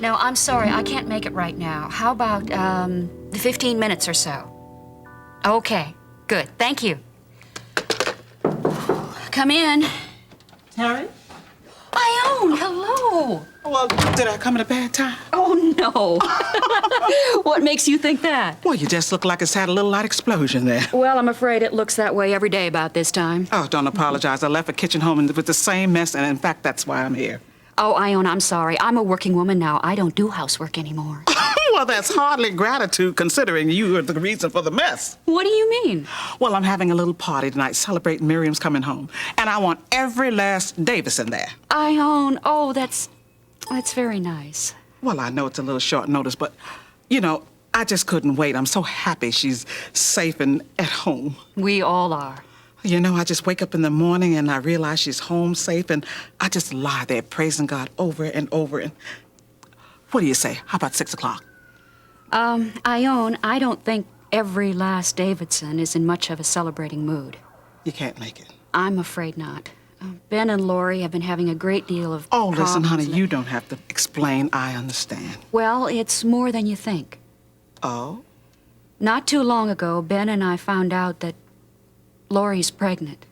No, I'm sorry. I can't make it right now. How about, 15 minutes or so? Okay, good. Thank you. Come in. Harry? Ione, hello. Well, did I come at a bad time? Oh, no. What makes you think that? Well, you just look like it's had a little light explosion there. Well, I'm afraid it looks that way every day about this time. Oh, don't apologize. I left the kitchen home with the same mess, and in fact, that's why I'm here. Oh, Ione, I'm sorry. I'm a working woman now. I don't do housework anymore. Well, that's hardly gratitude, considering you are the reason for the mess. What do you mean? Well, I'm having a little party tonight celebrating Miriam's coming home, and I want every last Davison there. Ione, oh, that's very nice. Well, I know it's a little short notice, but, you know, I just couldn't wait. I'm so happy she's safe and at home. We all are. You know, I just wake up in the morning and I realize she's home safe, and I just lie there praising God over and over. And what do you say? How about 6 o'clock? Ione, I don't think every last Davidson is in much of a celebrating mood. You can't make it. I'm afraid not. Ben and Lori have been having a great deal of Oh, listen, problems honey, and- you don't have to explain. I understand. Well, it's more than you think. Oh? Not too long ago, Ben and I found out that Lori's pregnant.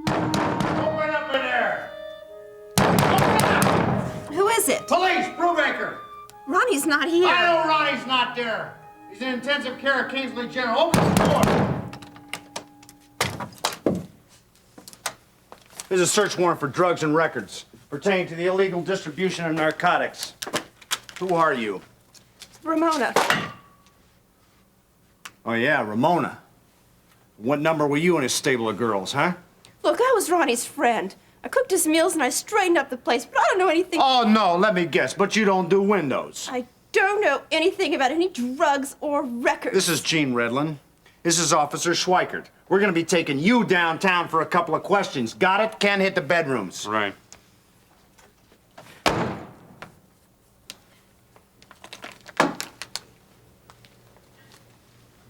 Open up in there! Who is it? Police, Brubaker! Ronnie's not here. I know Ronnie's not there. He's in intensive care at Kingsley General. Open the door! There's a search warrant for drugs and records pertaining to the illegal distribution of narcotics. Who are you? Ramona. Oh, yeah, Ramona. What number were you in his stable of girls, huh? Look, I was Ronnie's friend. I cooked his meals and I straightened up the place, but I don't know anything. Oh, no, let me guess, but you don't do windows. I don't know anything about any drugs or records. This is Gene Redlin. This is Officer Schweikert. We're gonna be taking you downtown for a couple of questions. Got it? Can't hit the bedrooms. Right.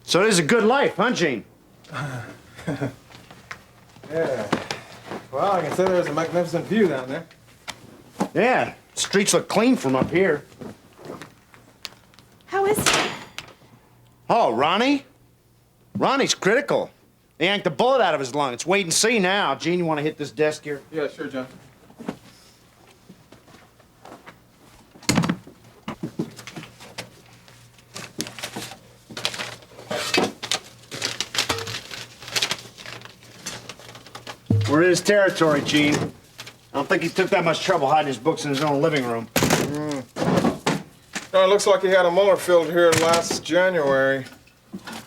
So this is a good life, huh, Gene? Yeah. Well, I can say there's a magnificent view down there. Yeah, streets look clean from up here. How is he? Oh, Ronnie? Ronnie's critical. They yanked the bullet out of his lung. It's wait and see now. Gene, you want to hit this desk here? Yeah, sure, John. We're in his territory, Gene. I don't think he took that much trouble hiding his books in his own living room. No, it looks like he had a molar filled here last January.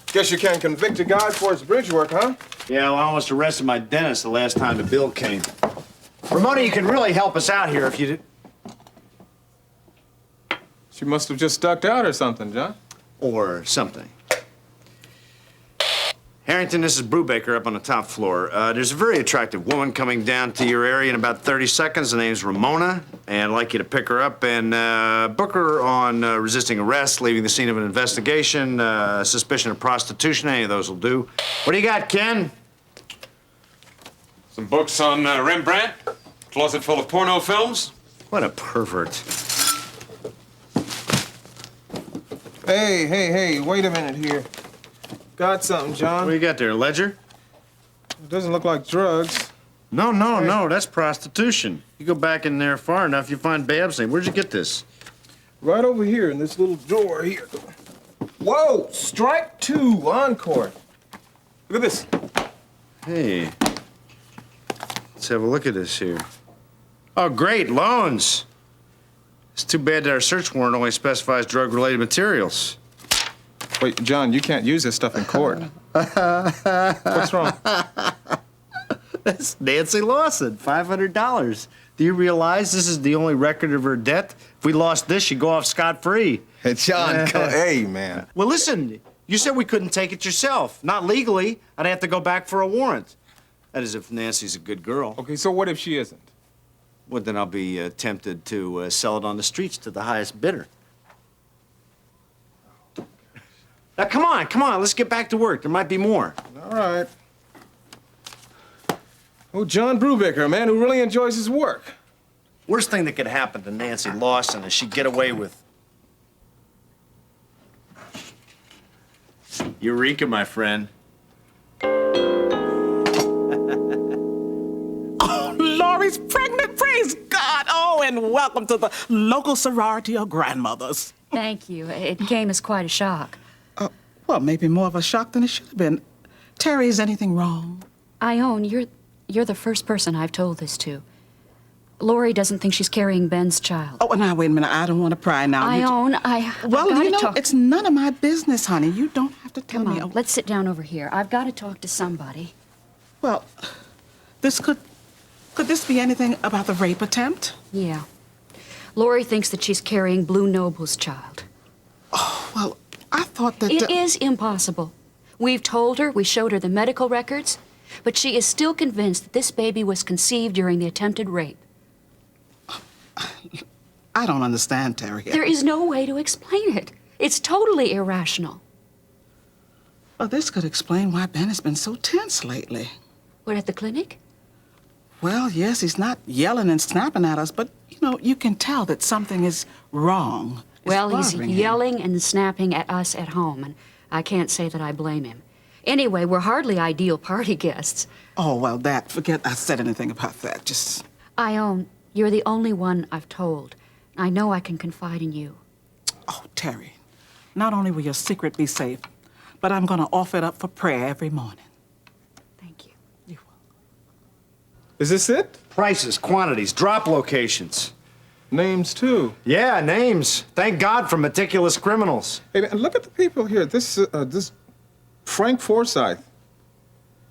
Guess you can't convict a guy for his bridge work, huh? Yeah, well, I almost arrested my dentist the last time the bill came. Ramona, you can really help us out here if you did. She must have just ducked out or something, John. Or something. Harrington, this is Brubaker up on the top floor. There's a very attractive woman coming down to your area in about 30 seconds. Her name's Ramona, and I'd like you to pick her up and book her on resisting arrest, leaving the scene of an investigation, suspicion of prostitution. Any of those will do. What do you got, Ken? Some books on Rembrandt, closet full of porno films. What a pervert. Hey, wait a minute here. Got something, John. What do you got there, a ledger? It doesn't look like drugs. No, that's prostitution. You go back in there far enough, you find Babs' name. Where'd you get this? Right over here in this little drawer here. Whoa, strike two, encore. Look at this. Hey, let's have a look at this here. Oh, great, loans. It's too bad that our search warrant only specifies drug-related materials. Wait, John, you can't use this stuff in court. What's wrong? That's Nancy Lawson, $500. Do you realize this is the only record of her debt? If we lost this, she'd go off scot-free. Hey, John, hey, man. Well, listen, you said we couldn't take it yourself. Not legally. I'd have to go back for a warrant. That is if Nancy's a good girl. Okay, so what if she isn't? Well, then I'll be tempted to sell it on the streets to the highest bidder. Now, come on, let's get back to work. There might be more. All right. Oh, John Brubaker, a man who really enjoys his work. Worst thing that could happen to Nancy Lawson is she'd get away with... Eureka, my friend. Laurie's pregnant, praise God. Oh, and welcome to the local sorority of grandmothers. Thank you. It came as quite a shock. Well, maybe more of a shock than it should have been. Terry, is anything wrong? Ione, you're the first person I've told this to. Laurie doesn't think she's carrying Ben's child. Oh, now, wait a minute. I don't want to pry now. Ione, Well, I've you know, talk. it's none of my business, honey. You don't have to tell Come me. on, let's sit down over here. I've got to talk to somebody. Well, this could this be anything about the rape attempt? Yeah. Laurie thinks that she's carrying Blue Noble's child. Well, I thought that... It is impossible. We've told her, we showed her the medical records, but she is still convinced that this baby was conceived during the attempted rape. I don't understand, Terry. There is no way to explain it. It's totally irrational. Well, this could explain why Ben has been so tense lately. We're at the clinic? Well, yes, he's not yelling and snapping at us, but, you know, you can tell that something is wrong. It's Well, he's bothering him. yelling and snapping at us at home, and I can't say that I blame him. Anyway, we're hardly ideal party guests. Oh, well, forget I said anything about that. Just... Ione, you're the only one I've told. I know I can confide in you. Oh, Terry, not only will your secret be safe, but I'm going to offer it up for prayer every morning. Thank you. You will. Is this it? Prices, quantities, drop locations. Names, too. Yeah, names. Thank God for meticulous criminals. Hey, man, look at the people here. This Frank Forsyth,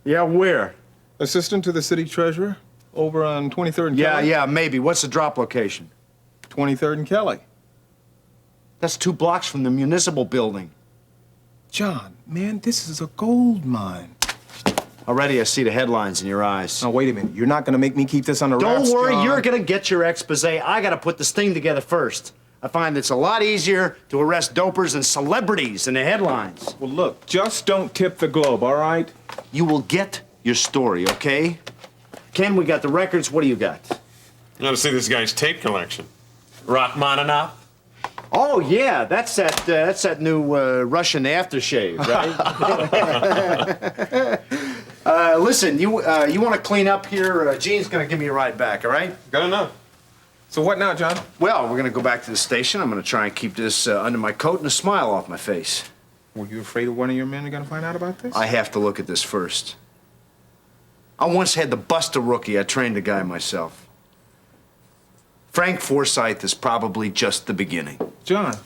Yeah, where? assistant to the city treasurer, over on 23rd and Yeah, Kelly. yeah, maybe. What's the drop location? 23rd and Kelly. That's 2 blocks from the municipal building. John, man, this is a gold mine. Already I see the headlines in your eyes. Now, wait a minute. You're not going to make me keep this under Don't wraps, worry, John. you're gonna get your expose. I gotta put this thing together first. I find it's a lot easier to arrest dopers and celebrities in the headlines. Well, look, just don't tip the globe, all right? You will get your story, okay? Ken, we got the records. What do you got? You ought to see this guy's tape collection. Rachmaninoff. Oh, yeah, that's that new Russian aftershave, right? Listen, you want to clean up here? Gene's gonna give me a ride back, all right? Got enough. So what now, John? Well, we're gonna go back to the station. I'm gonna try and keep this under my coat and a smile off my face. Were you afraid of one of your men are going to find out about this? I have to look at this first. I once had to bust a rookie. I trained a guy myself. Frank Forsyth is probably just the beginning. John,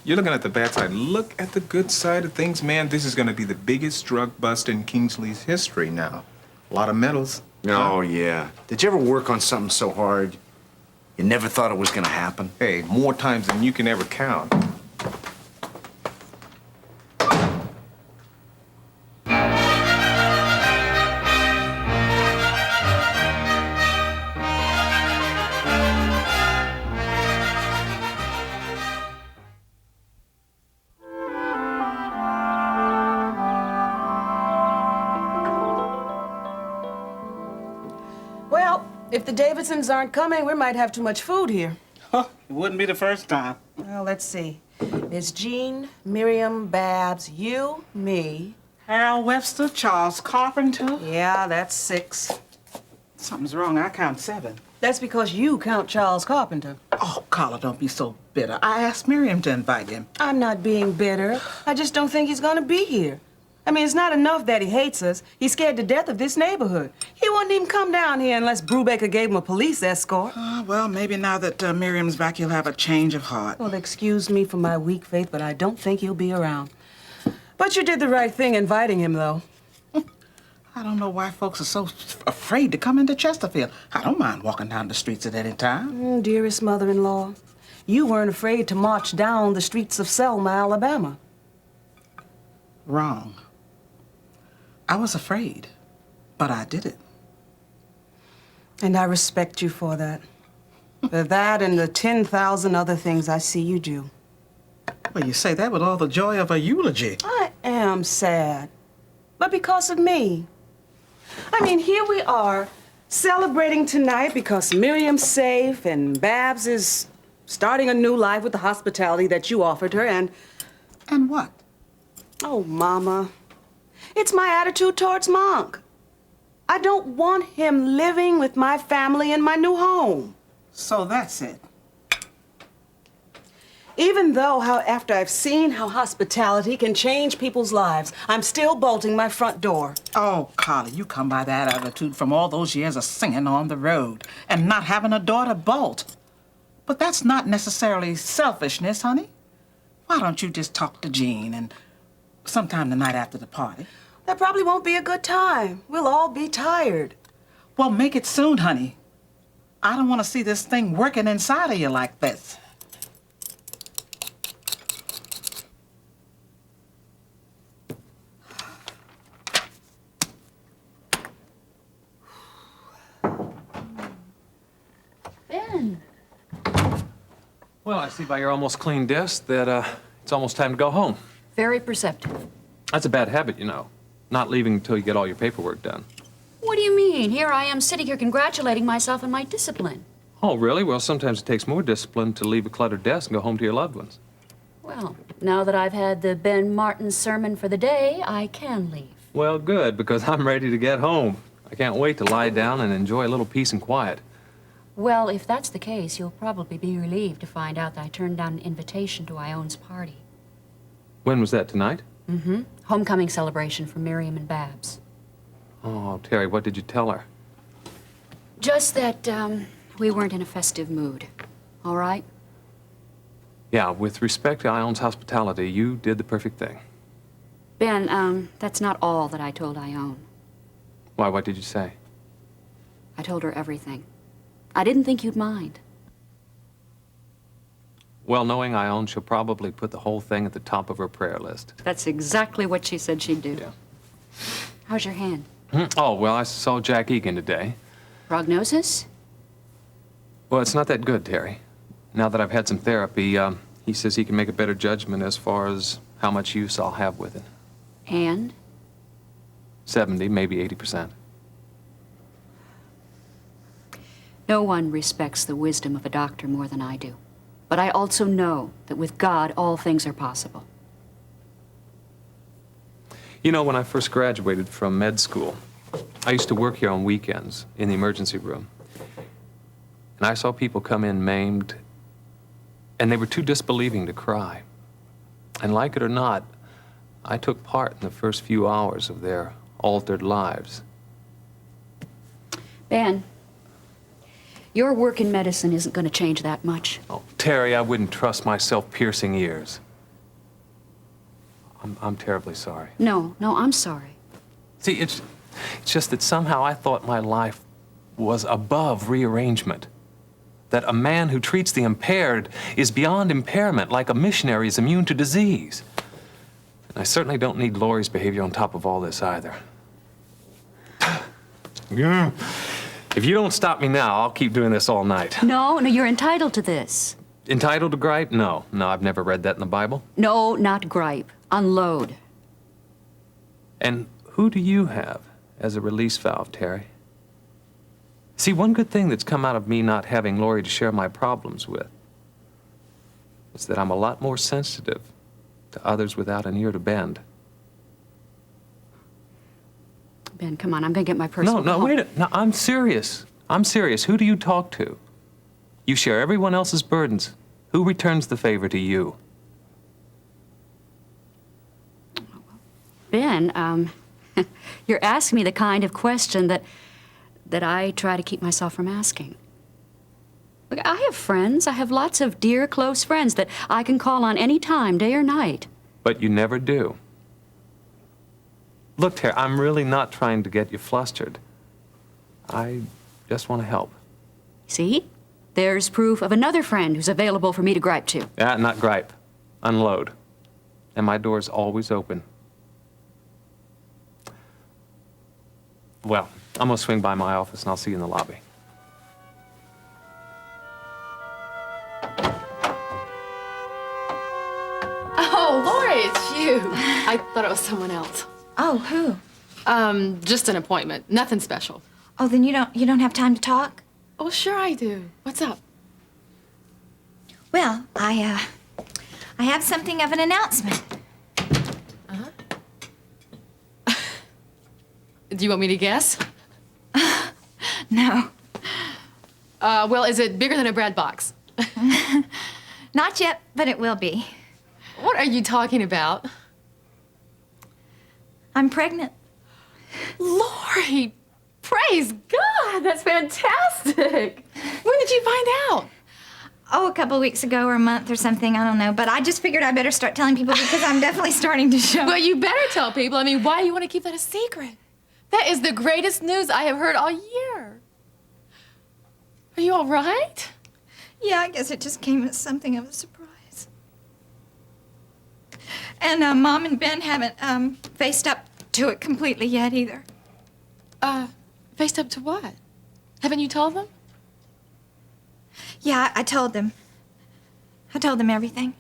you're looking at the bad side. Look at the good side of things, man. This is going to be the biggest drug bust in Kingsley's history now. A lot of medals. Oh, yeah. Did you ever work on something so hard you never thought it was gonna happen? Hey, more times than you can ever count. Well, if the Davidsons aren't coming, we might have too much food here. Huh, it wouldn't be the first time. Well, let's see. There's Jean, Miriam, Babs, you, me. Harold Webster, Charles Carpenter. Yeah, that's 6. Something's wrong. I count 7. That's because you count Charles Carpenter. Oh, Carla, don't be so bitter. I asked Miriam to invite him. I'm not being bitter. I just don't think he's gonna be here. I mean, it's not enough that he hates us. He's scared to death of this neighborhood. He wouldn't even come down here unless Brubaker gave him a police escort. Well, maybe now that Miriam's back, he'll have a change of heart. Well, excuse me for my weak faith, but I don't think he'll be around. But you did the right thing inviting him, though. I don't know why folks are so afraid to come into Chesterfield. I don't mind walking down the streets at any time. Dearest mother-in-law, you weren't afraid to march down the streets of Selma, Alabama. Wrong. I was afraid, but I did it. And I respect you for that. For that and the 10,000 other things I see you do. Well, you say that with all the joy of a eulogy. I am sad, but because of me. I mean, here we are, celebrating tonight because Miriam's safe and Babs is starting a new life with the hospitality that you offered her, and... And what? Oh, Mama, it's my attitude towards Monk. I don't want him living with my family in my new home. So that's it. Even though, after I've seen how hospitality can change people's lives, I'm still bolting my front door. Oh, Carly, you come by that attitude from all those years of singing on the road and not having a door to bolt. But that's not necessarily selfishness, honey. Why don't you just talk to Jean and sometime the night after the party? That probably won't be a good time. We'll all be tired. Well, make it soon, honey. I don't want to see this thing working inside of you like this. Ben. Well, I see by your almost clean desk that it's almost time to go home. Very perceptive. That's a bad habit, you know. Not leaving until you get all your paperwork done. What do you mean? Here I am sitting here congratulating myself on my discipline. Oh, really? Well, sometimes it takes more discipline to leave a cluttered desk and go home to your loved ones. Well, now that I've had the Ben Martin sermon for the day, I can leave. Well, good, because I'm ready to get home. I can't wait to lie down and enjoy a little peace and quiet. Well, if that's the case, you'll probably be relieved to find out that I turned down an invitation to Ione's party. When was that, tonight? Mm-hmm. Homecoming celebration for Miriam and Babs. Oh, Terry, what did you tell her? Just that, we weren't in a festive mood. All right? Yeah, with respect to Ione's hospitality, you did the perfect thing. Ben, that's not all that I told Ione. Why, what did you say? I told her everything. I didn't think you'd mind. Well, knowing Ione, she'll probably put the whole thing at the top of her prayer list. That's exactly what she said she'd do. Yeah. How's your hand? Oh, well, I saw Jack Egan today. Prognosis? Well, it's not that good, Terry. Now that I've had some therapy, he says he can make a better judgment as far as how much use I'll have with it. And? 70, maybe 80%. No one respects the wisdom of a doctor more than I do. But I also know that with God, all things are possible. You know, when I first graduated from med school, I used to work here on weekends in the emergency room. And I saw people come in maimed, and they were too disbelieving to cry. And like it or not, I took part in the first few hours of their altered lives. Ben, your work in medicine isn't going to change that much. Oh, Terry, I wouldn't trust my self-piercing ears. I'm terribly sorry. No, I'm sorry. See, it's just that somehow I thought my life was above rearrangement. That a man who treats the impaired is beyond impairment, like a missionary is immune to disease. And I certainly don't need Laurie's behavior on top of all this either. Yeah. If you don't stop me now, I'll keep doing this all night. No, you're entitled to this. Entitled to gripe? No, I've never read that in the Bible. No, not gripe. Unload. And who do you have as a release valve, Terry? See, one good thing that's come out of me not having Laurie to share my problems with is that I'm a lot more sensitive to others without an ear to bend. Ben, come on, I'm gonna get my personal No, wait a... No, I'm serious. I'm serious. Who do you talk to? You share everyone else's burdens. Who returns the favor to you? Ben, you're asking me the kind of question that I try to keep myself from asking. Look, I have friends. I have lots of dear, close friends that I can call on any time, day or night. But you never do. Look, Tara, I'm really not trying to get you flustered. I just want to help. See? There's proof of another friend who's available for me to gripe to. Yeah, not gripe. Unload. And my door's always open. Well, I'm gonna swing by my office and I'll see you in the lobby. Oh, Lori, it's you. I thought it was someone else. Oh, who? Just an appointment. Nothing special. Oh, then you don't have time to talk? Oh, sure I do. What's up? Well, I have something of an announcement. Do you want me to guess? No. Well, is it bigger than a bread box? Not yet, but it will be. What are you talking about? I'm pregnant. Lori, praise God, that's fantastic. When did you find out? Oh, a couple weeks ago or a month or something, I don't know. But I just figured I better start telling people because I'm definitely starting to show. Well, you better tell people. I mean, why do you want to keep that a secret? That is the greatest news I have heard all year. Are you all right? Yeah, I guess it just came as something of a surprise. And Mom and Ben haven't faced up to it completely yet either. Faced up to what? Haven't you told them? Yeah, I told them. I told them everything.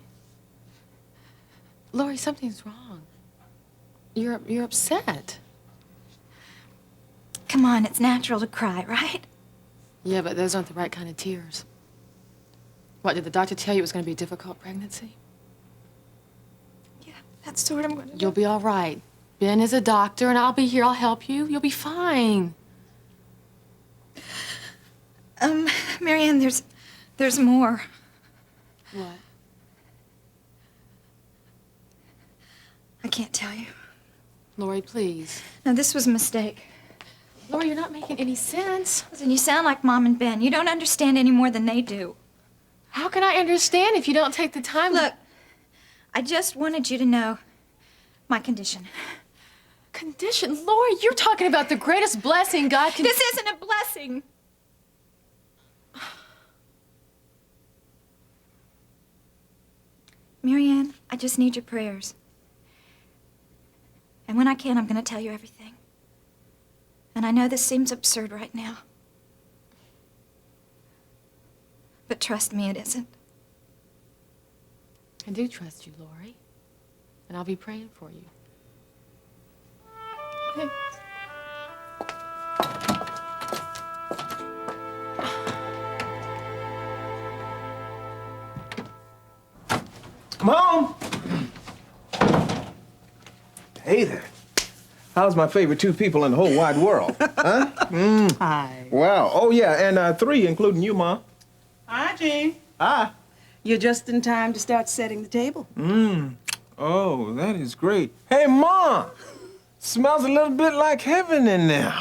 Lori, something's wrong. You're upset. Come on, it's natural to cry, right? Yeah, but those aren't the right kind of tears. What, did the doctor tell you it was going to be a difficult pregnancy? Yeah, that's what I'm going to do. You'll be all right. Ben is a doctor, and I'll be here. I'll help you. You'll be fine. Marianne, there's more. What? I can't tell you. Lori, please. No, this was a mistake. Lori, you're not making any sense. Listen, you sound like Mom and Ben. You don't understand any more than they do. How can I understand if you don't take the time? Look, I just wanted you to know my condition. Condition? Lori, you're talking about the greatest blessing God can... This isn't a blessing. Marianne, I just need your prayers. And when I can, I'm going to tell you everything. And I know this seems absurd right now. But trust me, it isn't. I do trust you, Lori. And I'll be praying for you. Okay. Mom! Hey there. How's my favorite two people in the whole wide world? Huh? Hi. Wow. Oh, yeah, and three, including you, Mom. Hi, Jean. Ah. You're just in time to start setting the table. Oh, that is great. Hey, Mom! Smells a little bit like heaven in there.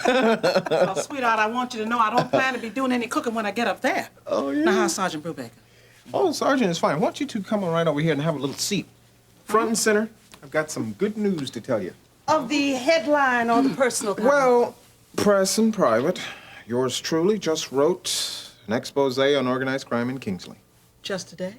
Well, sweetheart, I want you to know I don't plan to be doing any cooking when I get up there. Oh, yeah. Now, how's Sergeant Brubaker? Oh, Sergeant is fine. Why don't you two come on right over here and have a little seat? Front and center. I've got some good news to tell you. Of the headline or the personal kind? Well, press and private. Yours truly just wrote an expose on organized crime in Kingsley. Just today?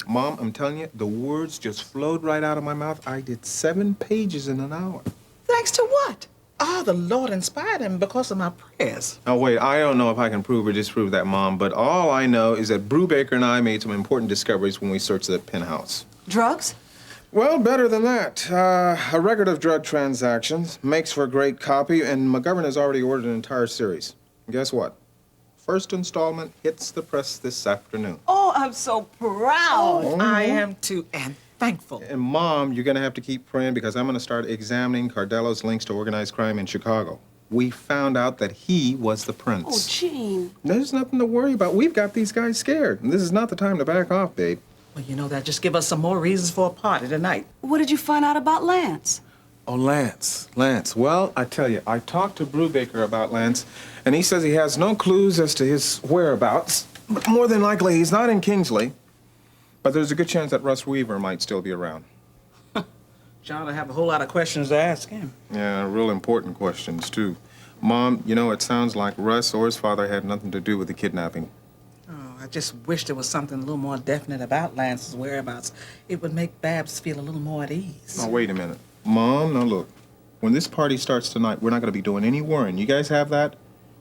Mom, I'm telling you, the words just flowed right out of my mouth. I did 7 pages in an hour. Thanks to what? Ah, the Lord inspired him because of my prayers. Oh, wait, I don't know if I can prove or disprove that, Mom, but all I know is that Brubaker and I made some important discoveries when we searched that penthouse. Drugs? Well, better than that. A record of drug transactions makes for a great copy, and McGovern has already ordered an entire series. And guess what? First installment hits the press this afternoon. Oh, I'm so proud. I am too, and thankful. And Mom, you're gonna have to keep praying because I'm gonna start examining Cardello's links to organized crime in Chicago. We found out that he was the Oh, prince. Jean. There's nothing to worry about. We've got these guys scared, and this is not the time to back off, babe. Well, you know, that just give us some more reasons for a party tonight. What did you find out about Lance? Oh, Lance. Lance. Well, I tell you, I talked to Brubaker about Lance, and he says he has no clues as to his whereabouts. But more than likely, he's not in Kingsley. But there's a good chance that Russ Weaver might still be around. John will have a whole lot of questions to ask him. Yeah, real important questions, too. Mom, you know, it sounds like Russ or his father had nothing to do with the kidnapping. Oh, I just wish there was something a little more definite about Lance's whereabouts. It would make Babs feel a little more at ease. Now, wait a minute. Mom, now look. When this party starts tonight, we're not going to be doing any worrying. You guys have that?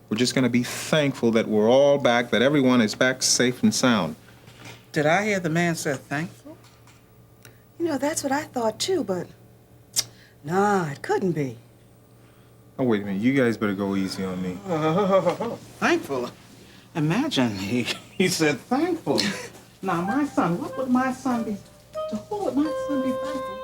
We're just going to be thankful that we're all back, that everyone is back safe and sound. Did I hear the man say thankful? You know, that's what I thought too, but nah, it couldn't be. Oh, wait a minute. You guys better go easy on me. Thankful? Imagine he said thankful. Now, my son, what would my son be? To who would my son be thankful